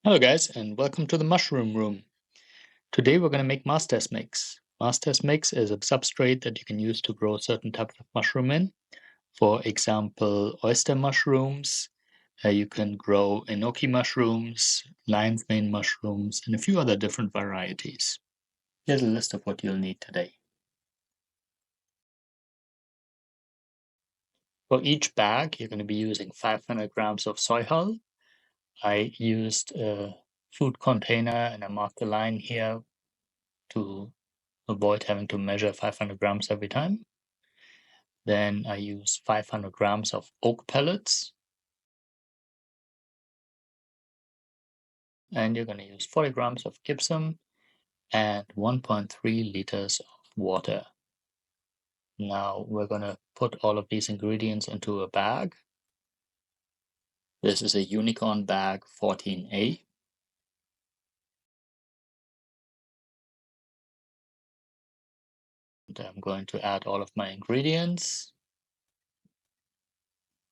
Hello guys, and welcome to the mushroom room. Today we're going to make master's mix. Master's mix is a substrate that you can use to grow certain types of mushroom in. For example, oyster mushrooms. You can grow enoki mushrooms, lion's mane mushrooms, and a few other different varieties. Here's a list of what you'll need today. For each bag, you're going to be using 500 grams of soy hull. I used a food container and I marked the line here to avoid having to measure 500 grams every time. Then I use 500 grams of oak pellets. And you're going to use 40 grams of gypsum and 1.3 liters of water. Now we're going to put all of these ingredients into a bag. This is a unicorn bag 14A. And I'm going to add all of my ingredients.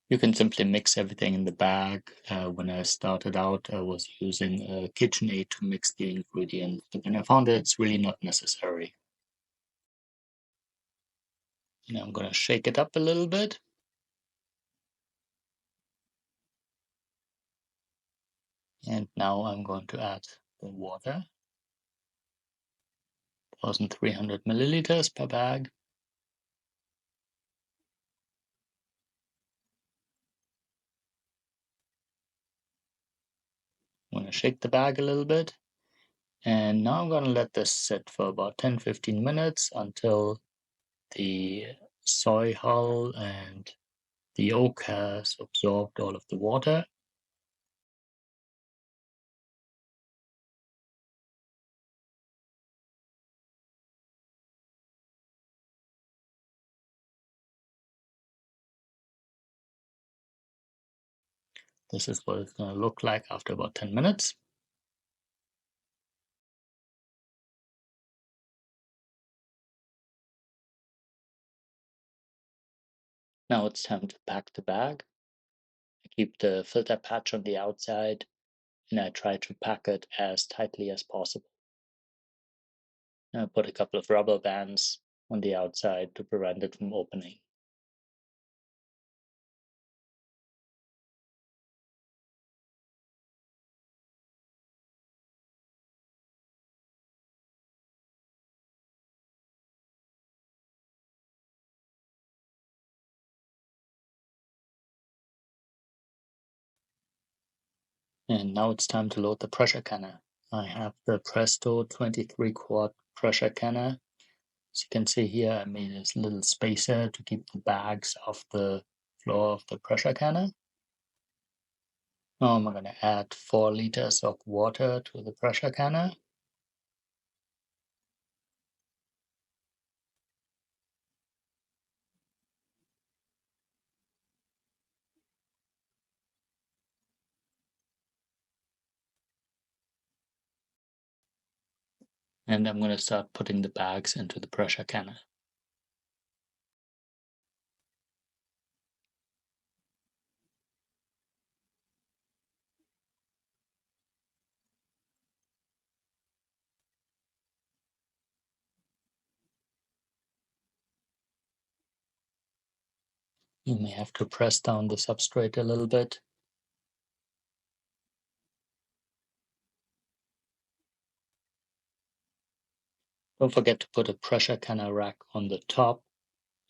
You can simply mix everything in the bag. When I started out, I was using a KitchenAid to mix the ingredients, but then I found that it's really not necessary. Now I'm going to shake it up a little bit. And now I'm going to add the water, 1,300 milliliters per bag. I'm going to shake the bag a little bit. And now I'm going to let this sit for about 10-15 minutes until the soy hull and the oak has absorbed all of the water. This is what it's going to look like after about 10 minutes. Now it's time to pack the bag. I keep the filter patch on the outside and I try to pack it as tightly as possible. I put a couple of rubber bands on the outside to prevent it from opening. And now it's time to load the pressure canner. I have the Presto 23-quart pressure canner. As you can see here, I made this little spacer to keep the bags off the floor of the pressure canner. Now I'm going to add 4 liters of water to the pressure canner. And I'm going to start putting the bags into the pressure canner. You may have to press down the substrate a little bit. Don't forget to put a pressure canner rack on the top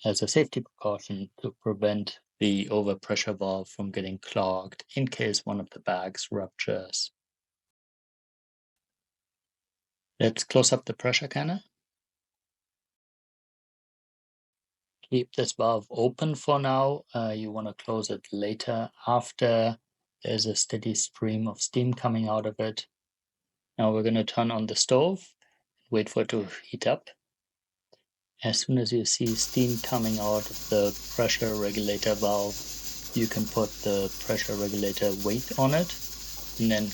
as a safety precaution to prevent the overpressure valve from getting clogged in case one of the bags ruptures. Let's close up the pressure canner. Keep this valve open for now. You want to close it later after there's a steady stream of steam coming out of it. Now we're going to turn on the stove, wait for it to heat up. As soon as you see steam coming out of the pressure regulator valve, you can put the pressure regulator weight on it and then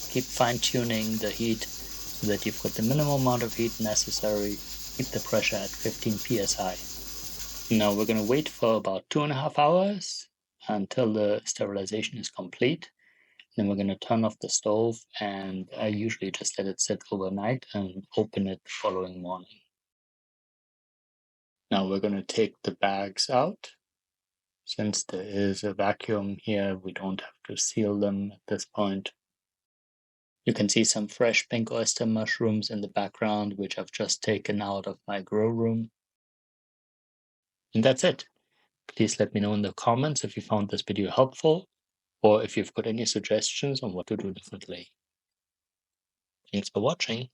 keep fine-tuning the heat so that you've got the minimum amount of heat necessary. Keep the pressure at 15 psi. Now we're going to wait for about 2.5 hours until the sterilization is complete. Then we're going to turn off the stove, and I usually just let it sit overnight and open it the following morning. Now we're going to take the bags out. Since there is a vacuum here, we don't have to seal them at this point. You can see some fresh pink oyster mushrooms in the background, which I've just taken out of my grow room. And that's it. Please let me know in the comments if you found this video helpful, or if you've got any suggestions on what to do differently. Thanks for watching.